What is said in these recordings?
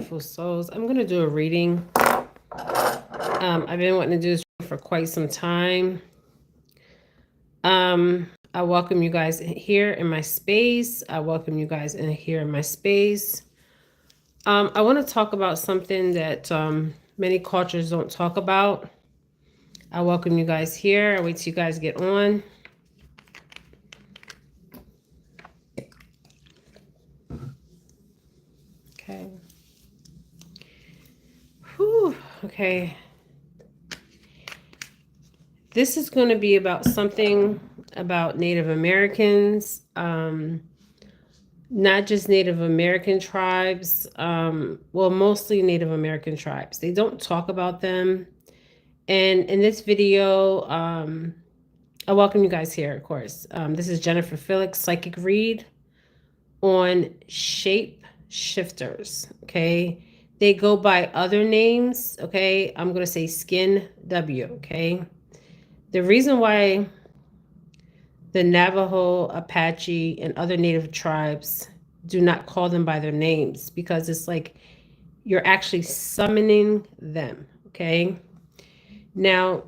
beautiful souls. I'm going to do a reading. I've been wanting to do this for quite some time. I welcome you guys here in my space. I welcome you guys in here in my space. I want to talk about something that many cultures don't talk about. I welcome you guys here. I wait till you guys get on. Okay. Whew. Okay. This is going to be about something about Native Americans, not just Native American tribes, well, mostly Native American tribes. They don't talk about them. And in this video, I welcome you guys here, of course. This is Jennifer Felix, Psychic Read on shape shifters, okay? They go by other names, okay? I'm going to say Skin W, okay? The reason why the Navajo, Apache, and other native tribes do not call them by their names because it's like you're actually summoning them, okay? Now,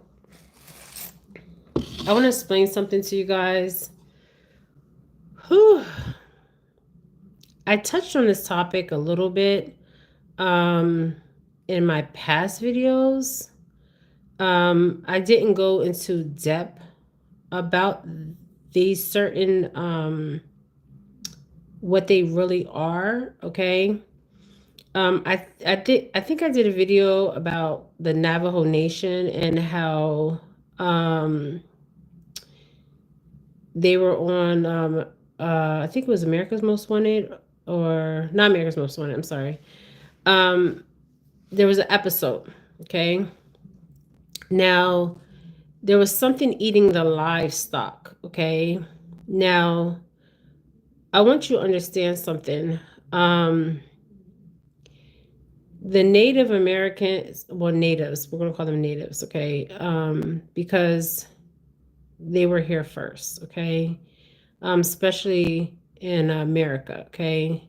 I want to explain something to you guys. Whew. I touched on this topic a little bit in my past videos. I didn't go into depth about these certain what they really are, okay? I think I did a video about the Navajo Nation and how they were on I think it was America's Most Wanted, or not America's Most Wanted, I'm sorry. There was an episode, okay? Now, there was something eating the livestock, okay? Now, I want you to understand something. The Native Americans, well, natives, we're going to call them natives, okay? Because they were here first, okay? Especially in America, okay?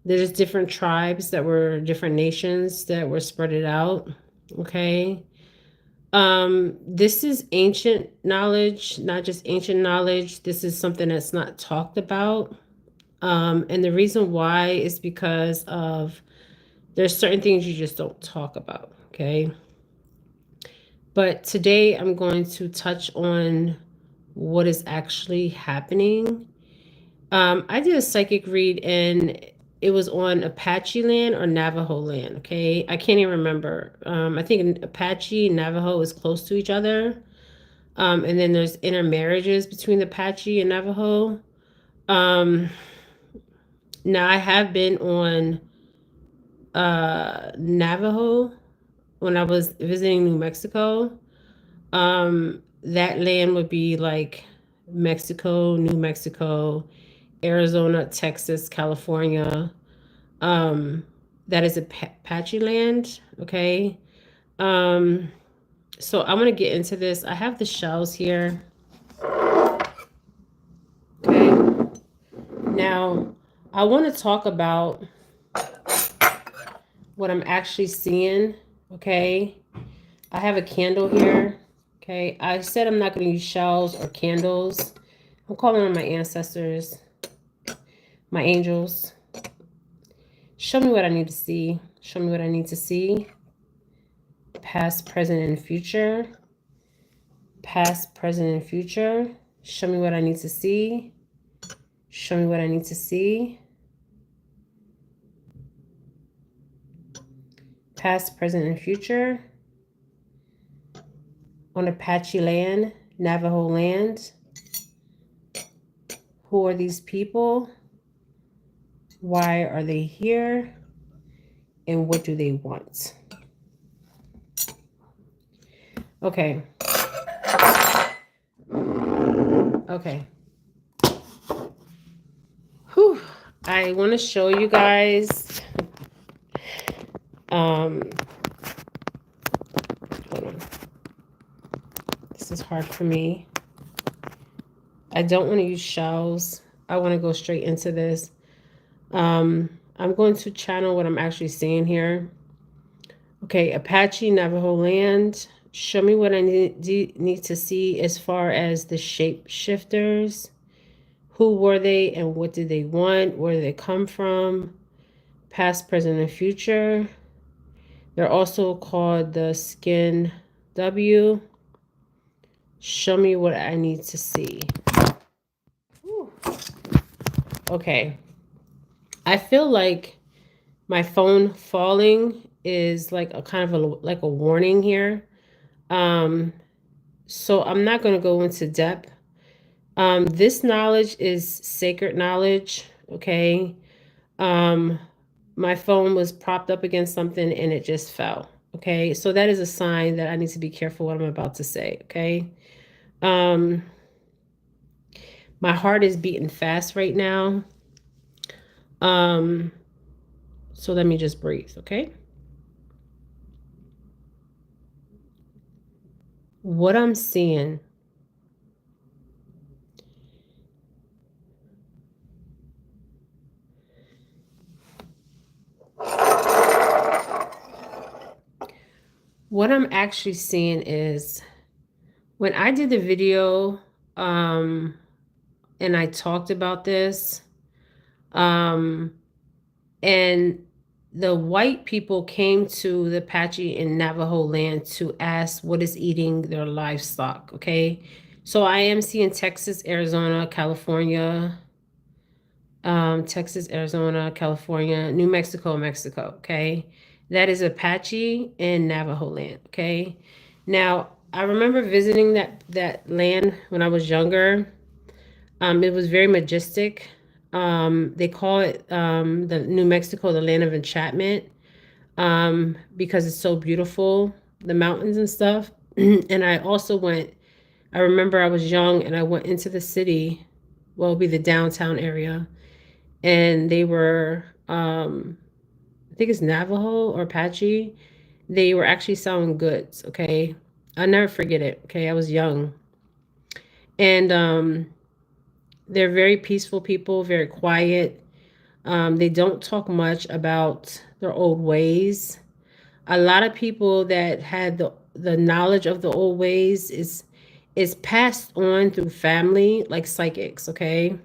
There's different tribes that were different nations that were spread it out, okay? This is ancient knowledge, not just ancient knowledge. This is something that's not talked about. And the reason why is because of there's certain things you just don't talk about, okay? But today I'm going to touch on what is actually happening. I did a psychic read and it was on Apache land or Navajo land, okay? I can't even remember. I think Apache and Navajo is close to each other. And then there's intermarriages between the Apache and Navajo. Now, I have been on Navajo when I was visiting New Mexico. That land would be like Mexico, New Mexico, Arizona, Texas, California. That is Apache land, okay? So I'm gonna get into this. I have the shells here. Okay. Now, I want to talk about what I'm actually seeing, okay? I have a candle here, okay? I said I'm not going to use shells or candles. I'm calling on my ancestors, my angels. Show me what I need to see. Show me what I need to see. Past, present, and future. Past, present, and future. Show me what I need to see. Show me what I need to see. Past, present, and future. On Apache land, Navajo land. Who are these people? Why are they here? And what do they want? Okay. Okay. Whew. I want to show you guys. Hold on. This is hard for me. I don't want to use shells. I want to go straight into this. I'm I'm going to channel what I'm actually seeing here. Okay, Apache Navajo land. Show me what I need to see as far as the shapeshifters. Who were they and what did they want? Where did they come from? Past, present, and future. They're also called the Skin W. Show me what I need to see. Whew. Okay. I feel like my phone falling is like a kind of a warning here. So I'm not going to go into depth. This knowledge is sacred knowledge. Okay. My phone was propped up against something and it just fell. Okay. So that is a sign that I need to be careful what I'm about to say. Okay. My heart is beating fast right now. So let me just breathe. Okay. What I'm seeing. What I'm actually seeing is when I did the video, and I talked about this, and the white people came to the Apache and Navajo land to ask what is eating their livestock. Okay. So I am seeing Texas, Arizona, California, Texas, Arizona, California, New Mexico, Mexico. Okay. That is Apache and Navajo land. Okay. Now, I remember visiting that land when I was younger. It was very majestic. They call it the New Mexico, the land of enchantment, because it's so beautiful, the mountains and stuff. And I also went. I remember I was young and I went into the city, well, it'd be the downtown area, and they were, I think it's Navajo or Apache. They were actually selling goods. Okay, I'll never forget it. Okay, I was young, and they're very peaceful people, very quiet. They don't talk much about their old ways. A lot of people that had the knowledge of the old ways is passed on through family, like psychics. Okay,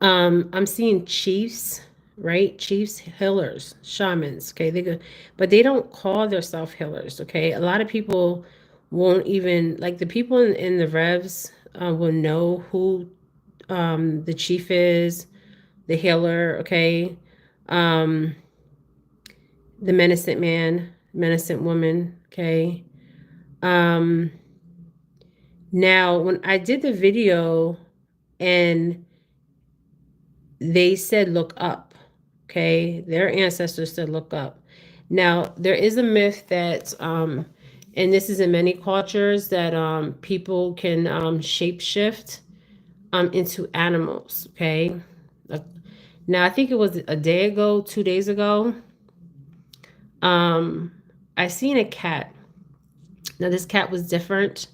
I'm seeing chiefs, right? Chiefs, healers, shamans. Okay, they go, but they don't call themselves healers. Okay, a lot of people won't even like the people in the revs will know who the chief is, the healer. Okay, um, the menacent man, menacent woman. Okay. Um, Now, when I did the video and they said look up, okay, their ancestors said look up. Now, there is a myth that, and this is in many cultures, that people can shapeshift into animals, okay? Now, I think it was a day ago, 2 days ago, I seen a cat. Now, this cat was different.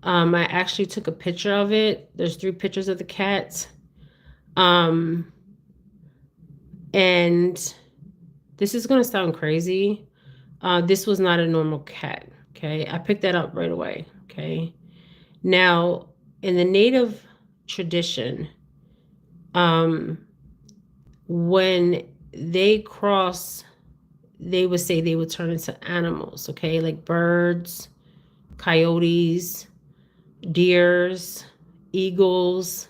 I actually took a picture of it. There's 3 pictures of the cat. And this is going to sound crazy. This was not a normal cat. Okay. I picked that up right away. Okay. Now, in the native tradition, when they cross, they would say they would turn into animals. Okay. Like birds, coyotes, deers, eagles,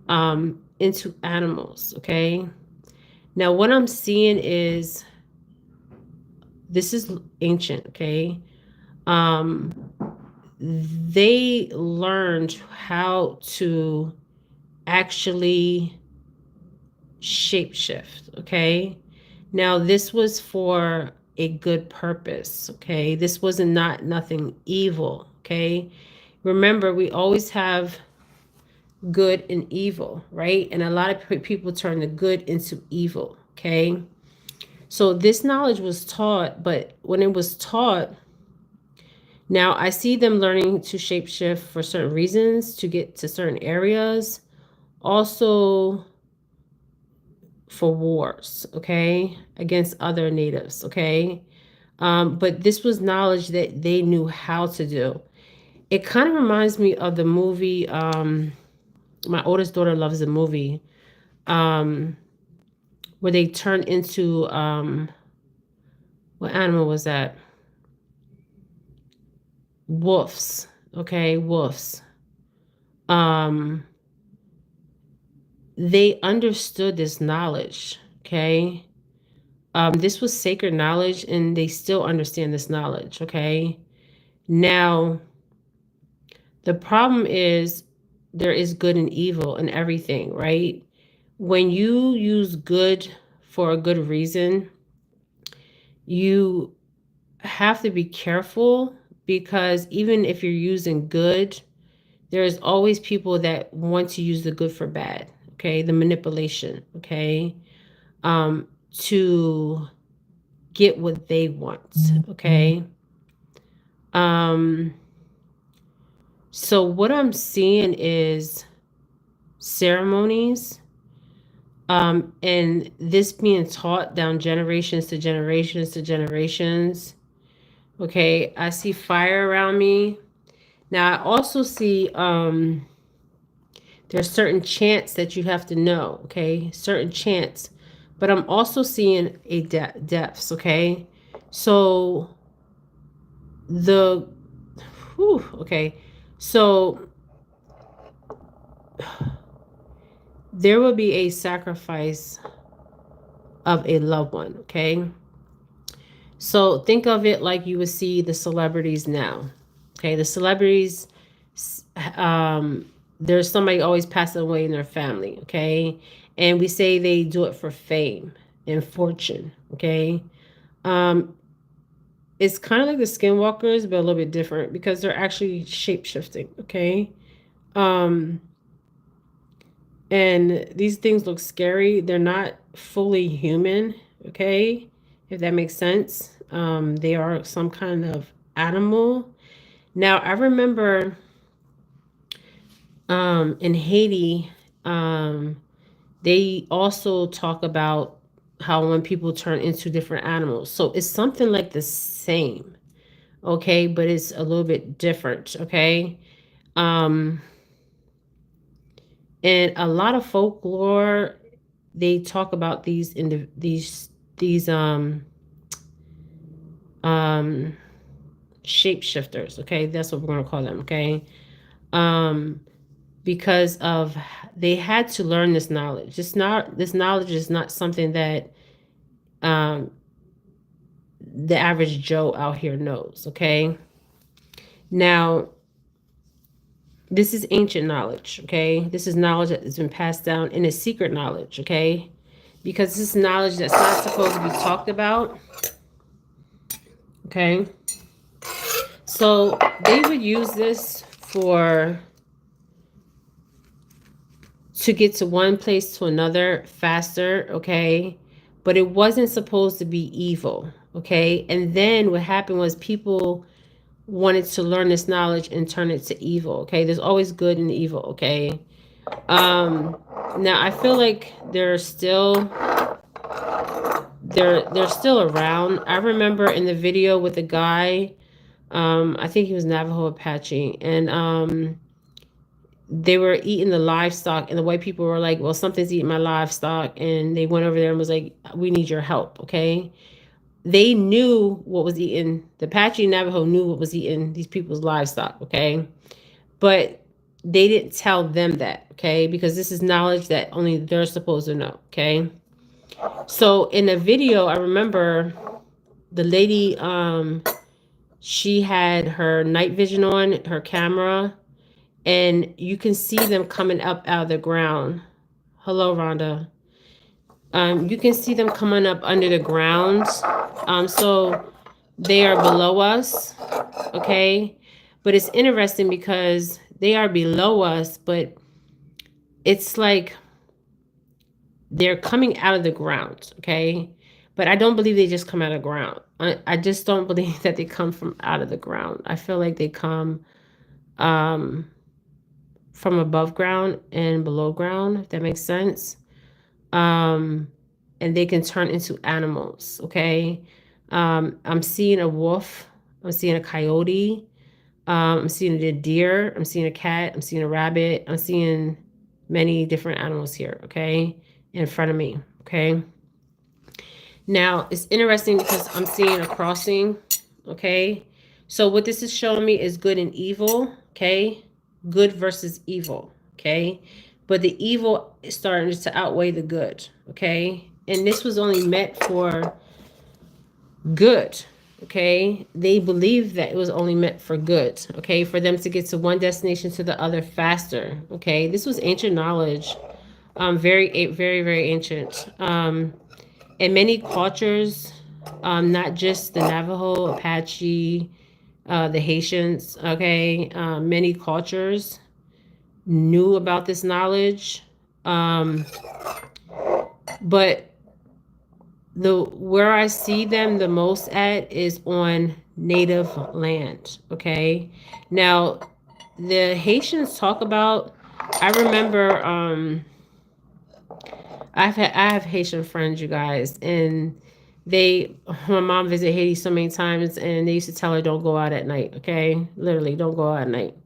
into animals. Okay. Now, what I'm seeing is this is ancient. Okay. They learned how to actually shapeshift. Okay. Now, this was for a good purpose. Okay. This wasn't not nothing evil. Okay. Remember, we always have good and evil, right? And a lot of people turn the good into evil. Okay. So this knowledge was taught, but when it was taught, now I see them learning to shapeshift for certain reasons to get to certain areas. Also, for wars, okay, against other natives, okay. But this was knowledge that they knew how to do. It kind of reminds me of the movie. My oldest daughter loves the movie where they turned into what animal was that? Wolves. Okay, wolves. Um, they understood this knowledge. Okay. This was sacred knowledge, and they still understand this knowledge. Okay. Now, the problem is there is good and evil in everything, right? When you use good for a good reason, you have to be careful, because even if you're using good, there's always people that want to use the good for bad, okay? The manipulation, okay? To get what they want, okay? Um, so what I'm seeing is ceremonies, and this being taught down generations to generations to generations. Okay, I see fire around me. Now I also see there's certain chants that you have to know, okay? Certain chants. But I'm also seeing a depths, okay? So the okay. So there will be a sacrifice of a loved one, okay? So think of it like you would see the celebrities now. Okay, the celebrities, there's somebody always passing away in their family, okay? And we say they do it for fame and fortune, okay? Um, it's kind of like the skinwalkers, but a little bit different because they're actually shape shifting, okay? Um, and these things look scary. They're not fully human, okay? If that makes sense. They are some kind of animal. Now, I remember in Haiti, they also talk about how when people turn into different animals. So it's something like the same, okay, but it's a little bit different, okay? Um, and a lot of folklore, they talk about these in these um shapeshifters, okay? That's what we're gonna call them, okay? Um, because of they had to learn this knowledge. This knowledge is not something that um the average Joe out here knows, okay? Now, this is ancient knowledge, okay? This is knowledge that has been passed down, and it's secret knowledge, okay? Because this is knowledge that's not supposed to be talked about, okay? So they would use this to get to one place to another faster, okay? But it wasn't supposed to be evil, okay? And then what happened was people wanted to learn this knowledge and turn it to evil, okay? There's always good and evil, okay? Now I feel like they're still around. I remember in the video with the guy, I think he was Navajo Apache, and they were eating the livestock, and the white people were like, well, something's eating my livestock, and they went over there and was like, we need your help, okay? They knew what was eating, the Apache Navajo knew what was eating these people's livestock, okay? But they didn't tell them that, okay? Because this is knowledge that only they're supposed to know, okay? So in the video, I remember the lady, she had her night vision on, her camera, and you can see them coming up out of the ground. Hello, Rhonda. You can see them coming up under the ground. So they are below us, okay? But it's interesting because they are below us, but it's like they're coming out of the ground, okay? But I don't believe they just come out of the ground. I just don't believe that they come from out of the ground. I feel like they come from above ground and below ground, if that makes sense. and they can turn into animals. Okay. I'm seeing a wolf. I'm seeing a coyote. I'm seeing a deer. I'm seeing a cat. I'm seeing a rabbit. I'm seeing many different animals here. Okay. In front of me. Okay. Now it's interesting because I'm seeing a crossing. Okay. So what this is showing me is good and evil. Okay. Good versus evil. Okay. But the evil is starting to outweigh the good. Okay. And this was only meant for good. Okay. They believed that it was only meant for good. Okay. For them to get to one destination to the other faster. Okay. This was ancient knowledge. Very ancient. In many cultures, not just the Navajo, Apache, the Haitians, okay, many cultures knew about this knowledge. But the where I see them the most at is on native land. Okay. Now the Haitians talk about, I remember I have Haitian friends, you guys, and my mom visited Haiti so many times, and they used to tell her don't go out at night. Okay, literally don't go out at night,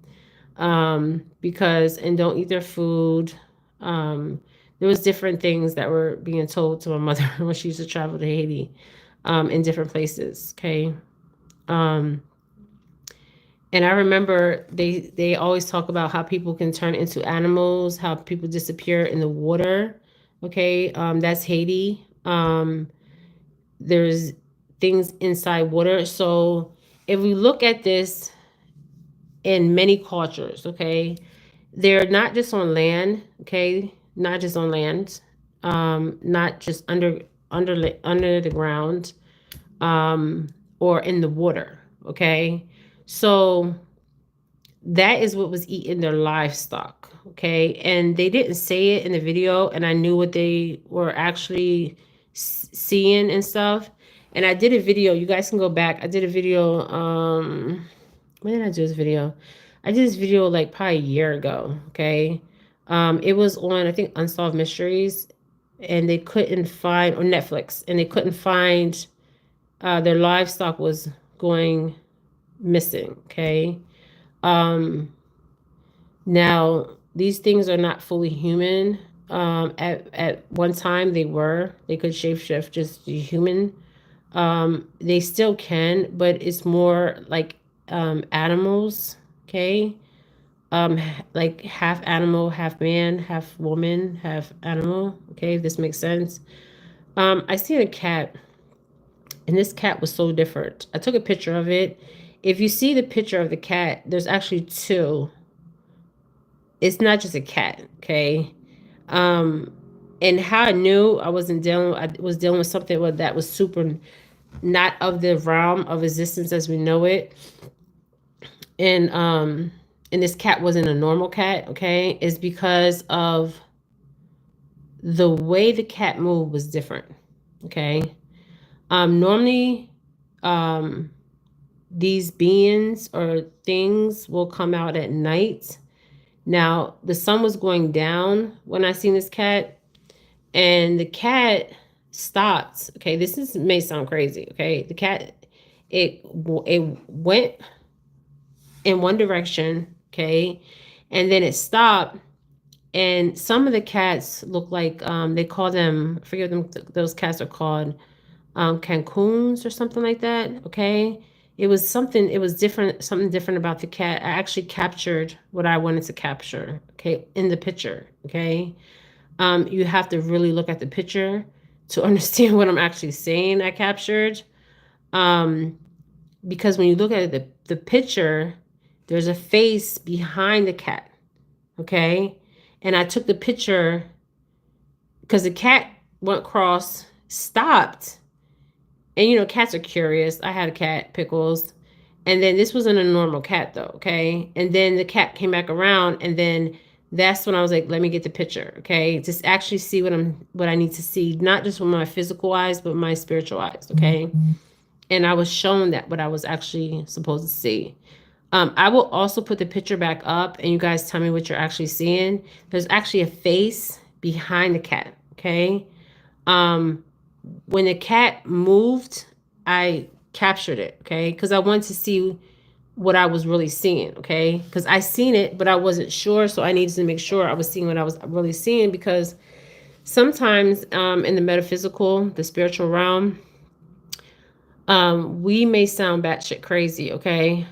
because and don't eat their food. There was different things that were being told to my mother when she used to travel to Haiti, in different places. Okay, um, and I remember they always talk about how people can turn into animals, how people disappear in the water. Okay, that's Haiti. There's things inside water. So if we look at this in many cultures, okay, they're not just on land, okay, not just on land, not just under the ground, or in the water, okay. So that is what was eating their livestock. Okay. And they didn't say it in the video, and I knew what they were actually seeing and stuff. And I did a video. You guys can go back. I did a video. When did I do this video? I did this video like probably a year ago. Okay. It was on, I think, Unsolved Mysteries, and they couldn't find, or Netflix, and they couldn't find, their livestock was going missing. Okay. Um, Now, these things are not fully human. At one time, they could shapeshift just to human. They still can, but it's more like, animals. Okay. Like half animal, half man, half woman, half animal. Okay, if this makes sense. I seen a cat, and this cat was so different. I took a picture of it. If you see the picture of the cat, there's actually two. It's not just a cat. Okay. Um, and how I knew I was dealing with something that was super not of the realm of existence as we know it. And and this cat wasn't a normal cat. Okay. Is because of the way the cat moved was different. Okay. Normally, um, these beings or things will come out at night. Now, the sun was going down when I seen this cat, and the cat stopped. Okay, may sound crazy. Okay, the cat, it went in one direction. Okay, and then it stopped. And some of the cats look like, they call them, I forget them, those cats are called, Cancun's or something like that. Okay. It was different, something different about the cat. I actually captured what I wanted to capture. Okay. In the picture. Okay. You have to really look at the picture to understand what I'm actually saying I captured. Um, because when you look at the picture, there's a face behind the cat. Okay. And I took the picture because the cat went across, stopped. And cats are curious. I had a cat, Pickles. And then this wasn't a normal cat though, okay? And then the cat came back around, and then that's when I was like, let me get the picture, okay? Just actually see what I need to see, not just with my physical eyes, but my spiritual eyes, okay? And I was shown that what I was actually supposed to see. I will also put the picture back up, and you guys tell me what you're actually seeing. There's actually a face behind the cat, okay? Um, when the cat moved, I captured it, okay? Because I wanted to see what I was really seeing, okay? Because I seen it, but I wasn't sure, so I needed to make sure I was seeing what I was really seeing. Because sometimes in the metaphysical, the spiritual realm, we may sound batshit crazy, okay?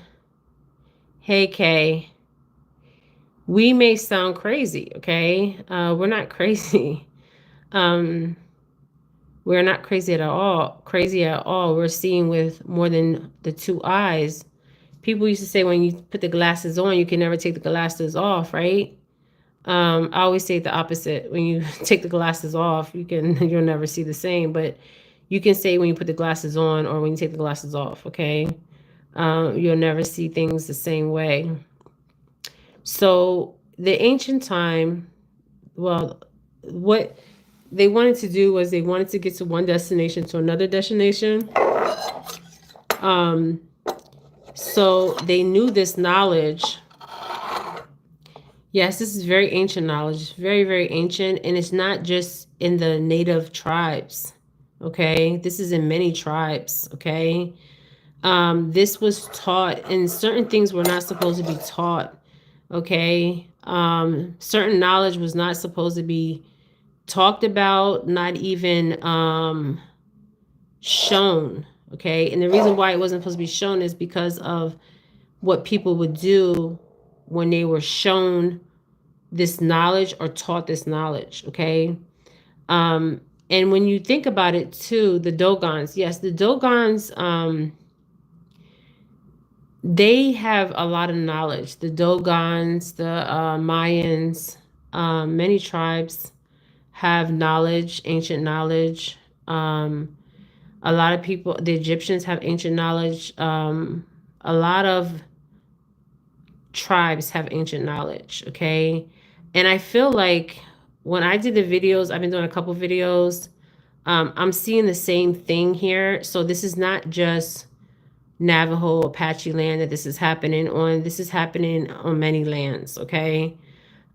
Hey, Kay. We may sound crazy, okay? We're not crazy. Um, we're not crazy at all. Crazy at all. We're seeing with more than the two eyes. People used to say when you put the glasses on, you can never take the glasses off, right? I always say the opposite. When you take the glasses off, you'll never see the same. But you can say when you put the glasses on or when you take the glasses off, okay? You'll never see things the same way. So the ancient time, well, what they wanted to do was they wanted to get to one destination to another destination. Um, so they knew this knowledge. Yes, this is very ancient knowledge, very, very ancient. And it's not just in the native tribes. Okay. This is in many tribes. Okay. This was taught, and certain things were not supposed to be taught. Okay. Certain knowledge was not supposed to be talked about, not even shown. Okay. And the reason why it wasn't supposed to be shown is because of what people would do when they were shown this knowledge or taught this knowledge. Okay. And when you think about it too, the Dogons, yes, the Dogons, they have a lot of knowledge. The Dogons, the Mayans, many tribes have knowledge, ancient knowledge. A lot of people, the Egyptians have ancient knowledge. A lot of tribes have ancient knowledge, okay? And I feel like when I did the videos, I've been doing a couple videos, I'm seeing the same thing here. So this is not just Navajo, Apache land that this is happening on. This is happening on many lands, okay?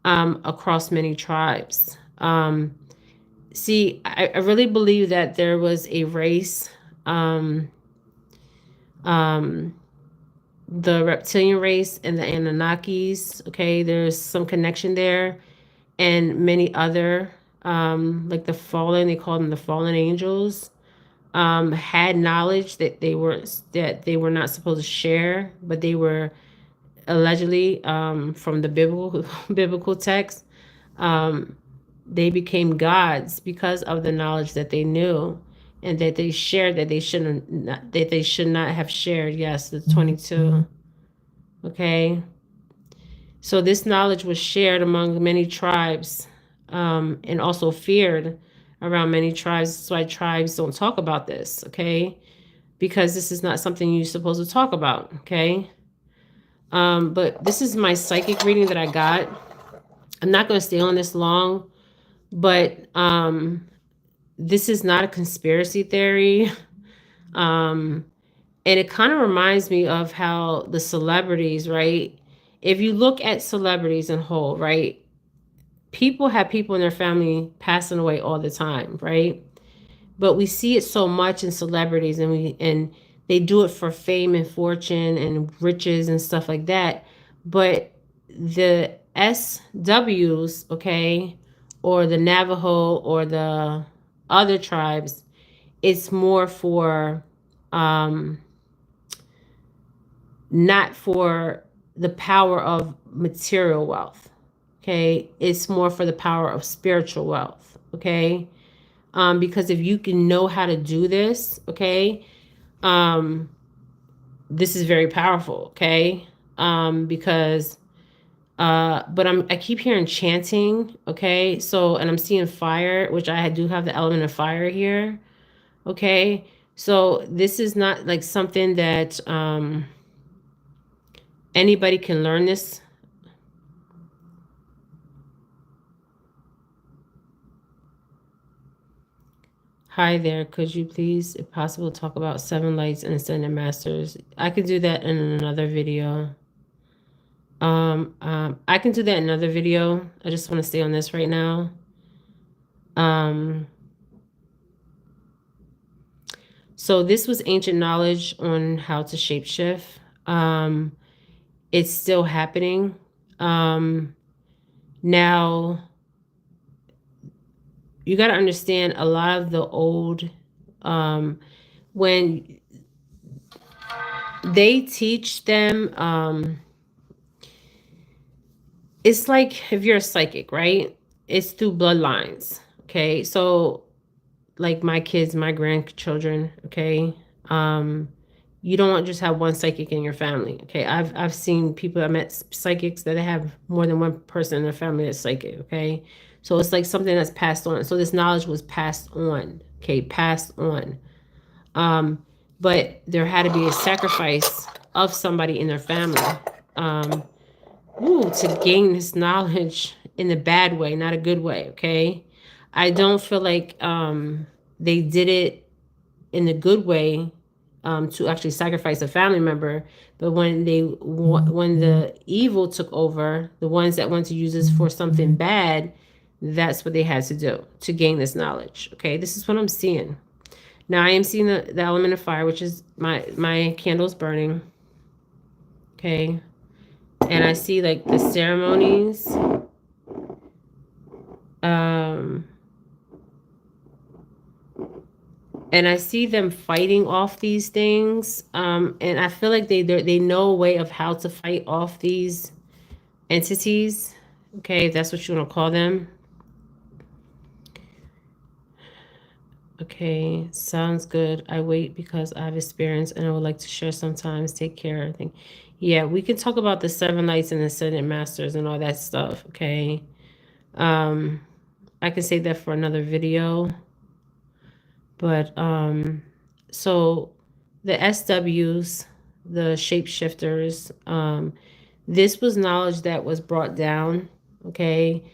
Across many tribes. See, I really believe that there was a race, um, um, the reptilian race and the Anunnakis, okay? There's some connection there, and many other, like the fallen, they call them the fallen angels, had knowledge that they were not supposed to share, but they were allegedly, from the biblical text, um, they became gods because of the knowledge that they knew and that they shared that they should not have shared. Yes, the 22. Okay. So this knowledge was shared among many tribes, and also feared around many tribes. That's why tribes don't talk about this, okay? Because this is not something you're supposed to talk about, okay? But this is my psychic reading that I got. I'm not going to stay on this long, but this is not a conspiracy theory. And it kind of reminds me of how the celebrities, right? If you look at celebrities in whole, right? People have people in their family passing away all the time, right? But we see it so much in celebrities, and they do it for fame and fortune and riches and stuff like that. But the SWs, okay, or the Navajo or the other tribes, it's more for not for the power of material wealth. Okay. It's more for the power of spiritual wealth. Okay. Because if you can know how to do this, okay, this is very powerful. Okay. Because but I keep hearing chanting, okay? So, and I'm seeing fire, which I do have the element of fire here, okay? So this is not like something that anybody can learn this. Hi there, could you please, if possible, talk about seven lights and ascended masters? I could do that in another video. I can do that in another video. I just want to stay on this right now. Um, So this was ancient knowledge on how to shapeshift. It's still happening. Now, you got to understand a lot of the old, when they teach them, it's like if you're a psychic, right? It's through bloodlines. Okay. So, like my kids, my grandchildren, okay? You don't just have one psychic in your family. Okay. I've seen people, I met psychics that have more than one person in their family that's psychic, okay? So it's like something that's passed on. So this knowledge was passed on. Okay, passed on. But there had to be a sacrifice of somebody in their family. Um, to gain this knowledge in a bad way, not a good way, okay? I don't feel like they did it in a good way, to actually sacrifice a family member. But when when the evil took over, the ones that want to use this for something bad, that's what they had to do to gain this knowledge. Okay, this is what I'm seeing. Now I am seeing the element of fire, which is my candles burning. Okay, and I see like the ceremonies. And I see them fighting off these things, and I feel like they know a way of how to fight off these entities. Okay, if that's what you want to call them. Okay, sounds good. I wait because I have experience and I would like to share sometimes. Take care. I think, yeah, we can talk about the seven lights and the ascendant masters and all that stuff. Okay, I can save that for another video. But so the SWs, the shapeshifters, this was knowledge that was brought down, okay?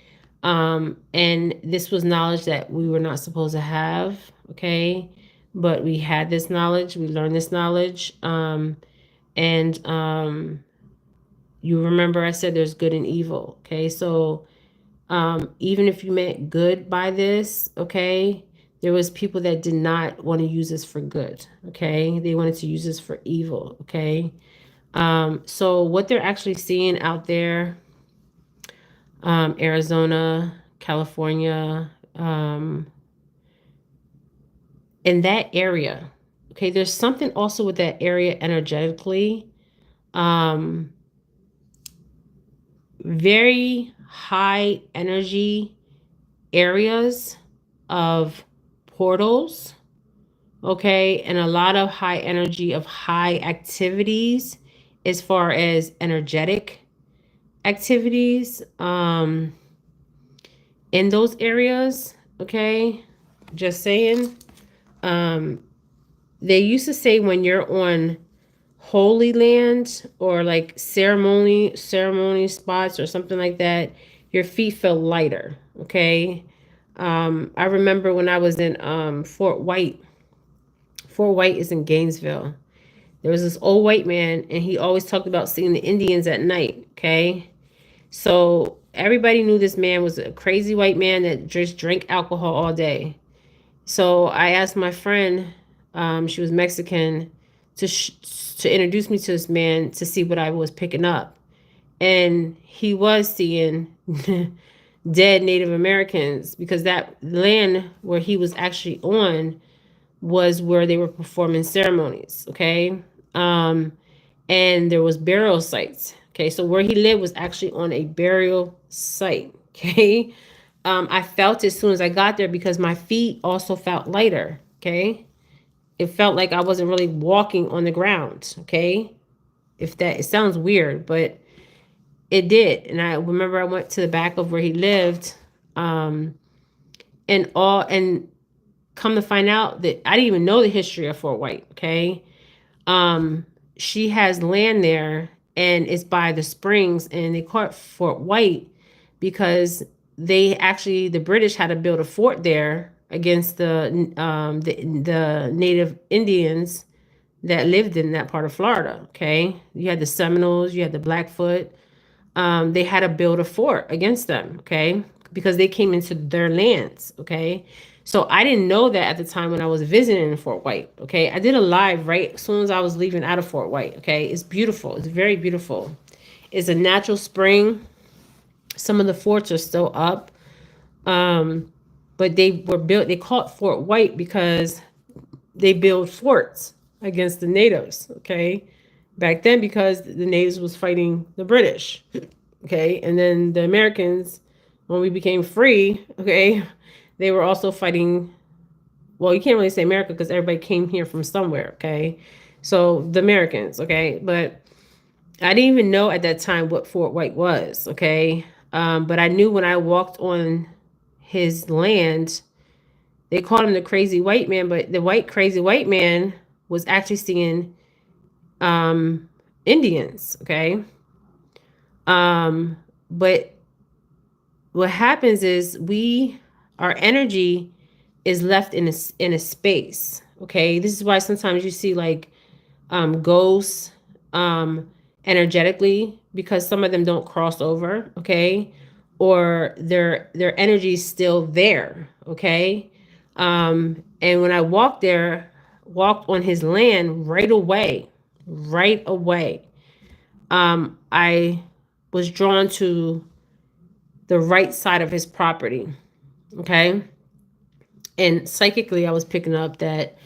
And this was knowledge that we were not supposed to have, okay? But we had this knowledge, we learned this knowledge. And you remember I said there's good and evil, okay? So even if you meant good by this, okay, there was people that did not want to use this for good, okay? They wanted to use this for evil, okay? So what they're actually seeing out there, Arizona, California, in that area, okay, there's something also with that area energetically, very high energy areas of portals, okay, and a lot of high energy of high activities as far as energetic activities in those areas, okay? Just saying. They used to say when you're on holy land or like ceremony spots or something like that, your feet feel lighter, okay? I remember when I was in Fort White. Fort White is in Gainesville. There was this old white man, and he always talked about seeing the Indians at night, okay? So everybody knew this man was a crazy white man that just drank alcohol all day. So I asked my friend, she was Mexican, to introduce me to this man to see what I was picking up. And he was seeing dead Native Americans because that land where he was actually on was where they were performing ceremonies, okay? And there was burial sites, okay? So where he lived was actually on a burial site, okay? I felt as soon as I got there because my feet also felt lighter, okay? It felt like I wasn't really walking on the ground, okay? If that, it sounds weird, but it did. And I remember I went to the back of where he lived, and come to find out that I didn't even know the history of Fort White, okay? She has land there and it's by the springs, and they call it Fort White because the British had to build a fort there against the native Indians that lived in that part of Florida, okay? You had the Seminoles, you had the Blackfoot. They had to build a fort against them, okay? Because they came into their lands, okay? So I didn't know that at the time when I was visiting in Fort White. Okay. I did a live right as soon as I was leaving out of Fort White. Okay. It's beautiful. It's very beautiful. It's a natural spring. Some of the forts are still up. Um, but they were built, they call it Fort White because they build forts against the natives. Okay. Back then, because the natives was fighting the British. Okay. And then the Americans, when we became free, okay, they were also fighting. Well, you can't really say America because everybody came here from somewhere, okay? So the Americans, okay? But I didn't even know at that time what Fort White was, okay? But I knew when I walked on his land, they called him the crazy white man, but the crazy white man was actually seeing um, Indians, okay? Um, but what happens is our energy is left in a space. Okay, this is why sometimes you see like ghosts energetically, because some of them don't cross over. Okay, or their energy is still there. Okay, and when I walked on his land right away, I was drawn to the right side of his property. Okay, and psychically, I was picking up that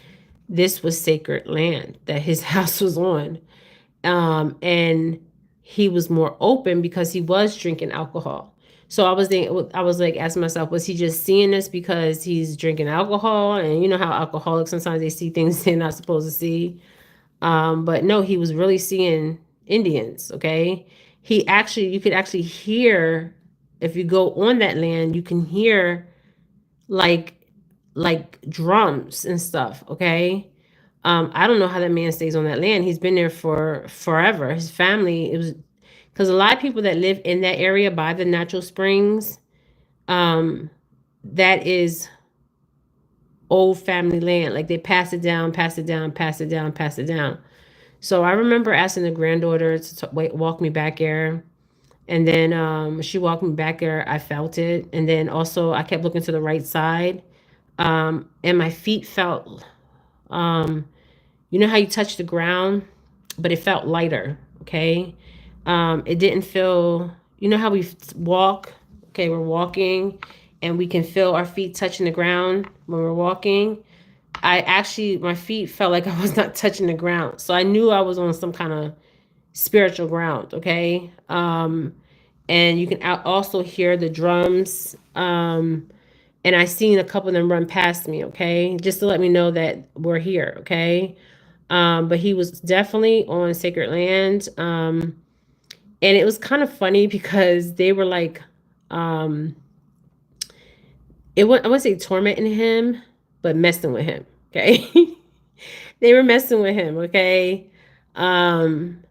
this was sacred land that his house was on. And he was more open because he was drinking alcohol. So I was like asking myself, was he just seeing this because he's drinking alcohol? And you know how alcoholics sometimes they see things they're not supposed to see. But no, he was really seeing Indians. Okay, you could actually hear, if you go on that land, you can hear like drums and stuff. Okay, I don't know how that man stays on that land. He's been there for forever. His family, it was because a lot of people that live in that area by the natural springs, um, that is old family land. Like they pass it down, pass it down, pass it down, pass it down. So I remember asking the granddaughter to walk me back there. And then she walked me back there. I felt it. And then also I kept looking to the right side. And my feet felt, um, you know how you touch the ground, but it felt lighter. Okay. It didn't feel, you know how we walk. Okay. We're walking and we can feel our feet touching the ground when we're walking. My feet felt like I was not touching the ground. So I knew I was on some kind of spiritual ground. Okay. And you can also hear the drums. And I seen a couple of them run past me. Okay. Just to let me know that we're here. Okay. But he was definitely on sacred land. And it was kind of funny because they were like, um, I wouldn't say tormenting him, but messing with him. Okay. They were messing with him. Okay. Um,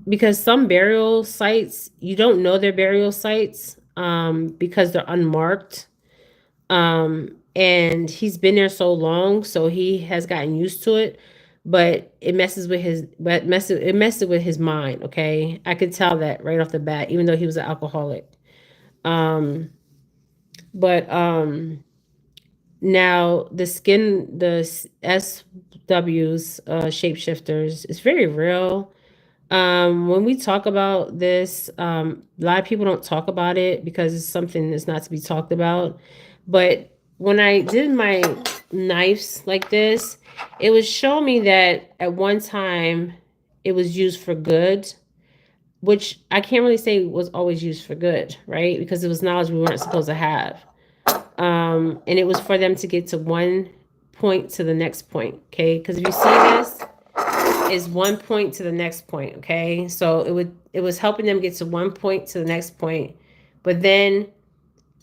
because some burial sites, you don't know their burial sites, because they're unmarked. And he's been there so long, so he has gotten used to it. But it messes with his mind. Okay, I could tell that right off the bat, even though he was an alcoholic. Um, but Now the SWs, shapeshifters, is very real. When we talk about this, a lot of people don't talk about it because it's something that's not to be talked about. But when I did my knives like this, it was showing me that at one time it was used for good, which I can't really say was always used for good, right? Because it was knowledge we weren't supposed to have. And it was for them to get to one point to the next point, okay? Because if you see this, is one point to the next point. Okay, so it was helping them get to one point to the next point, but then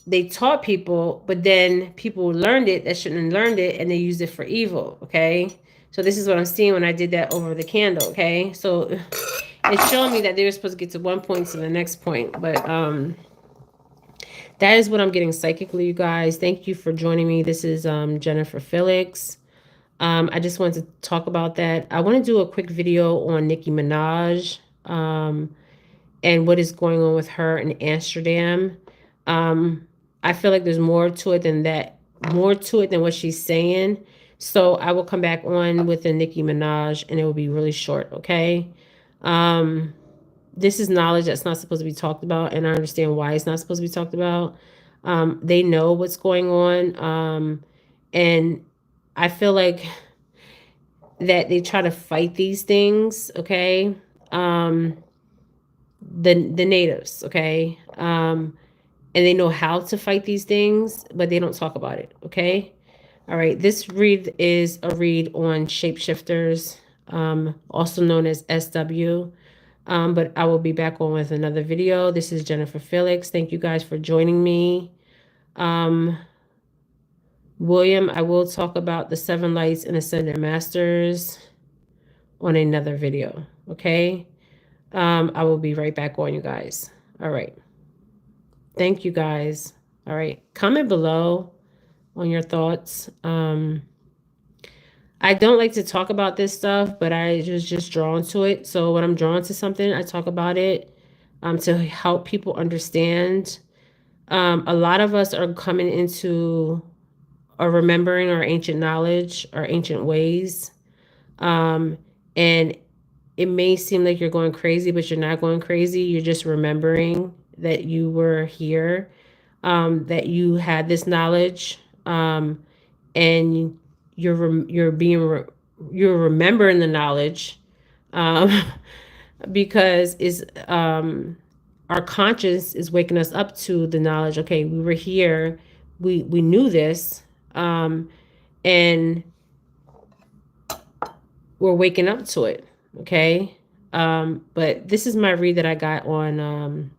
they taught people, but then people learned it that shouldn't have learned it, and they used it for evil. Okay, so this is what I'm seeing when I did that over the candle. Okay, so it's showing me that they were supposed to get to one point to the next point, but that is what I'm getting psychically, you guys. Thank you for joining me. This is Jennifer Felix. I just wanted to talk about that. I want to do a quick video on Nicki Minaj, and what is going on with her in Amsterdam. I feel like there's more to it than that. more to it than what she's saying. So I will come back on with a Nicki Minaj, and it will be really short, okay? Um, this is knowledge that's not supposed to be talked about, and I understand why it's not supposed to be talked about. They know what's going on, and I feel like that they try to fight these things, okay? Um, the natives, okay? And they know how to fight these things, but they don't talk about it, okay? All right, this read is a read on shapeshifters, also known as SW. But I will be back on with another video. This is Jennifer Felix. Thank you guys for joining me. William, I will talk about the 7 lights and ascended masters on another video, okay? I will be right back on, you guys. All right. Thank you guys. All right. Comment below on your thoughts. I don't like to talk about this stuff, but I was just drawn to it. So when I'm drawn to something, I talk about it to help people understand. A lot of us are coming into or remembering our ancient knowledge, our ancient ways. And it may seem like you're going crazy, but you're not going crazy. You're just remembering that you were here, that you had this knowledge, and you're remembering the knowledge, um, because it's our conscience is waking us up to the knowledge. Okay, we were here, we knew this, and we're waking up to it. Okay, but this is my read that I got on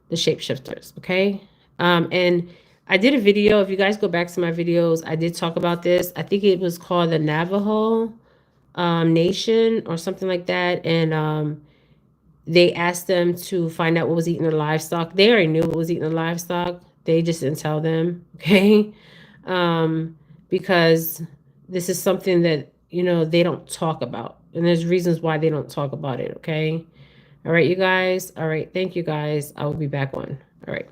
the shapeshifters. Okay, and I did a video. If you guys go back to my videos, I did talk about this. I think it was called the Navajo Nation or something like that, and they asked them to find out what was eating their livestock. They already knew what was eating their livestock. They just didn't tell them, okay? Because this is something that, they don't talk about. And there's reasons why they don't talk about it, okay? All right, you guys. All right, thank you guys. I will be back on. All right.